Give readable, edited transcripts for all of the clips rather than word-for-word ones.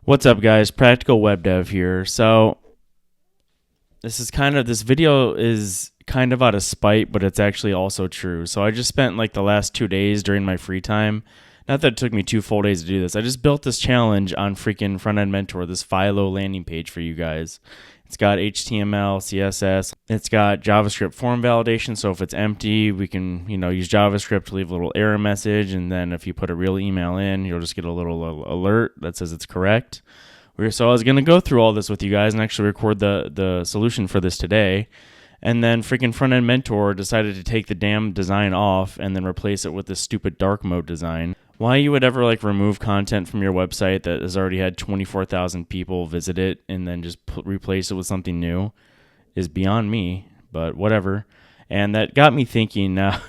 What's up, guys? Practical Web Dev here. So this video is kind of out of spite, but it's actually also true. So I just spent like the last 2 days during my free time. Not that it took me 2 full days to do this. I just built this challenge on freaking Front End Mentor, this Philo landing page for you guys. It's got HTML, CSS. It's got JavaScript form validation. So if it's empty, we can, use JavaScript to leave a little error message. And then if you put a real email in, you'll just get a little alert that says it's correct. So I was going to go through all this with you guys and actually record the solution for this today. And then freaking Front End Mentor decided to take the damn design off and then replace it with this stupid dark mode design. Why you would ever remove content from your website that has already had 24,000 people visit it and then just replace it with something new is beyond me, but whatever. And that got me thinking now,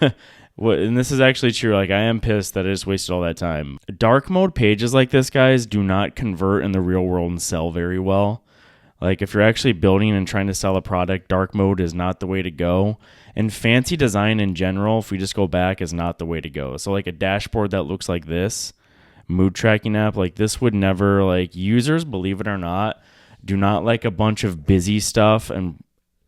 and this is actually true, I am pissed that I just wasted all that time. Dark mode pages like this, guys, do not convert in the real world and sell very well. If you're actually building and trying to sell a product, dark mode is not the way to go. And fancy design in general, if we just go back, is not the way to go. So a dashboard that looks like this, mood tracking app, this would never, users, believe it or not, do not like a bunch of busy stuff and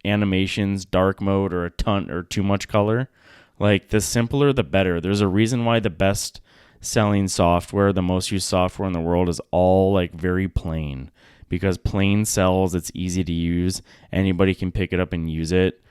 animations, dark mode, or a ton or too much color. The simpler, the better. There's a reason why the best selling software, the most used software in the world is all very plain. Because plain sells, it's easy to use. Anybody can pick it up and use it.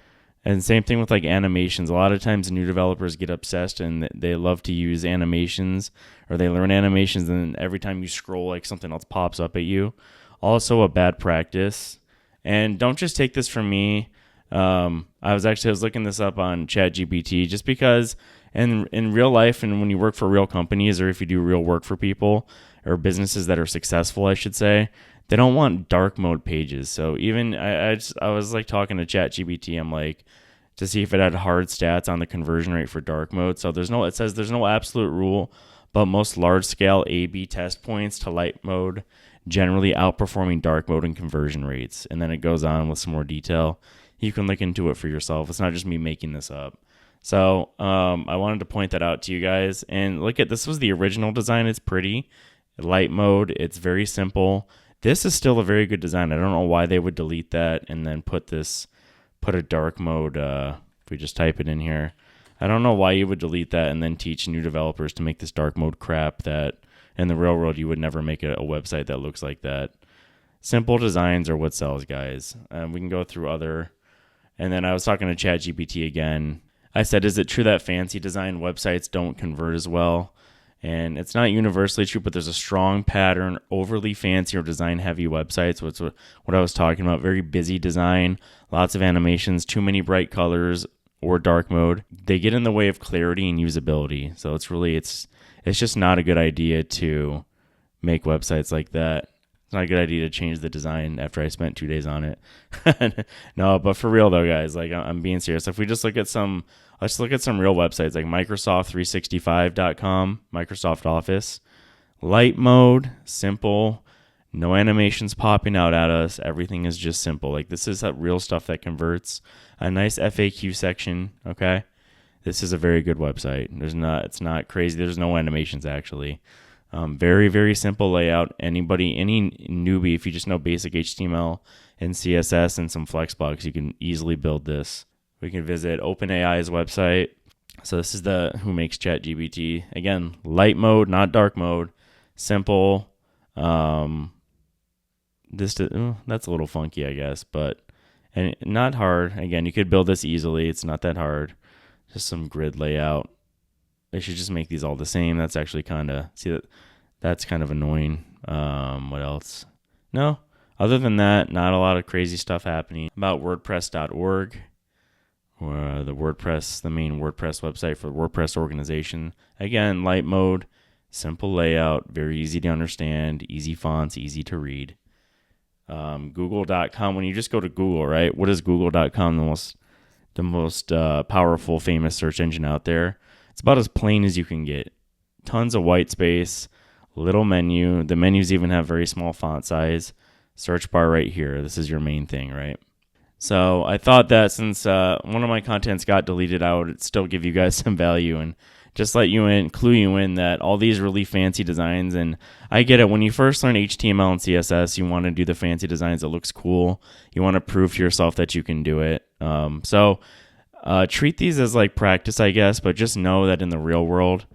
And same thing with animations. A lot of times new developers get obsessed and they love to use animations, or they learn animations, and then every time you scroll, something else pops up at you. Also a bad practice. And don't just take this from me. I was looking this up on ChatGPT, just because in real life and when you work for real companies, or if you do real work for people or businesses that are successful, I should say, they don't want dark mode pages. So even I was talking to ChatGPT, I'm to see if it had hard stats on the conversion rate for dark mode. So it says there's no absolute rule, but most large scale A/B test points to light mode generally outperforming dark mode in conversion rates. And then it goes on with some more detail. You can look into it for yourself. It's not just me making this up. So I wanted to point that out to you guys. And this was the original design. It's pretty. Light mode, it's very simple. This is still a very good design. I don't know why they would delete that and then put a dark mode. If we just type it in here, I don't know why you would delete that and then teach new developers to make this dark mode crap that in the real world you would never make a website that looks like that. Simple designs are what sells, guys. We can go through other. And then I was talking to ChatGPT again. I said, is it true that fancy design websites don't convert as well? And it's not universally true, but there's a strong pattern, overly fancy or design-heavy websites, which is what I was talking about. Very busy design, lots of animations, too many bright colors, or dark mode. They get in the way of clarity and usability. So it's just not a good idea to make websites like that. It's not a good idea to change the design after I spent 2 days on it. No, but for real though, guys, I'm being serious. If we just look at let's look at some real websites like Microsoft365.com, Microsoft Office. Light mode, simple, no animations popping out at us. Everything is just simple. This is that real stuff that converts. A nice FAQ section, okay? This is a very good website. It's not crazy. There's no animations actually. Very, very simple layout. Any newbie, if you just know basic HTML and CSS and some Flexbox, you can easily build this. We can visit OpenAI's website. So this is who makes ChatGPT. Again, light mode, not dark mode. Simple. That's a little funky, I guess, and not hard. Again, you could build this easily. It's not that hard. Just some grid layout. They should just make these all the same. That's actually that's kind of annoying. What else? No. Other than that, not a lot of crazy stuff happening. About WordPress.org. The main WordPress website for the WordPress organization. Again, light mode, simple layout, very easy to understand, easy fonts, easy to read. Google.com, when you just go to Google, right? What is Google.com? The most powerful, famous search engine out there. It's about as plain as you can get. Tons of white space, little menu. The menus even have very small font size. Search bar right here. This is your main thing, right? So I thought that since one of my contents got deleted, I would still give you guys some value and just let you in, clue you in that all these really fancy designs, and I get it. When you first learn HTML and CSS, you want to do the fancy designs that looks cool. You want to prove to yourself that you can do it. So treat these as like practice, I guess, but just know that in the real world,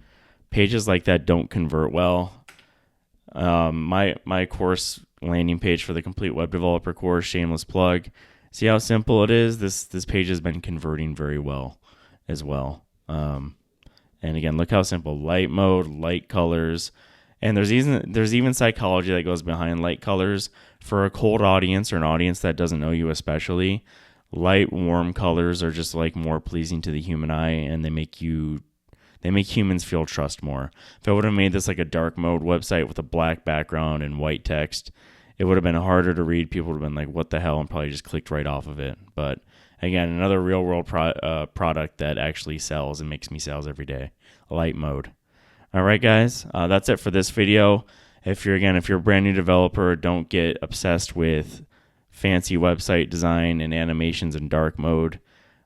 pages like that don't convert well. My course landing page for the Complete Web Developer course, shameless plug. See how simple it is? This page has been converting very well as well. And again, look how simple. Light mode, light colors. And there's even psychology that goes behind light colors. For a cold audience or an audience that doesn't know you especially, light, warm colors are just like more pleasing to the human eye, and they make humans feel trust more. If I would have made this like a dark mode website with a black background and white text, it would have been harder to read. People would have been like, what the hell, and probably just clicked right off of it. But again, another real world product that actually sells and makes me sales every day. Light mode. All right, guys, that's it for this video. If you're a brand new developer, don't get obsessed with fancy website design and animations in dark mode.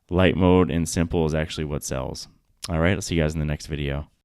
Light mode and simple is actually what sells. All right, I'll see you guys in the next video.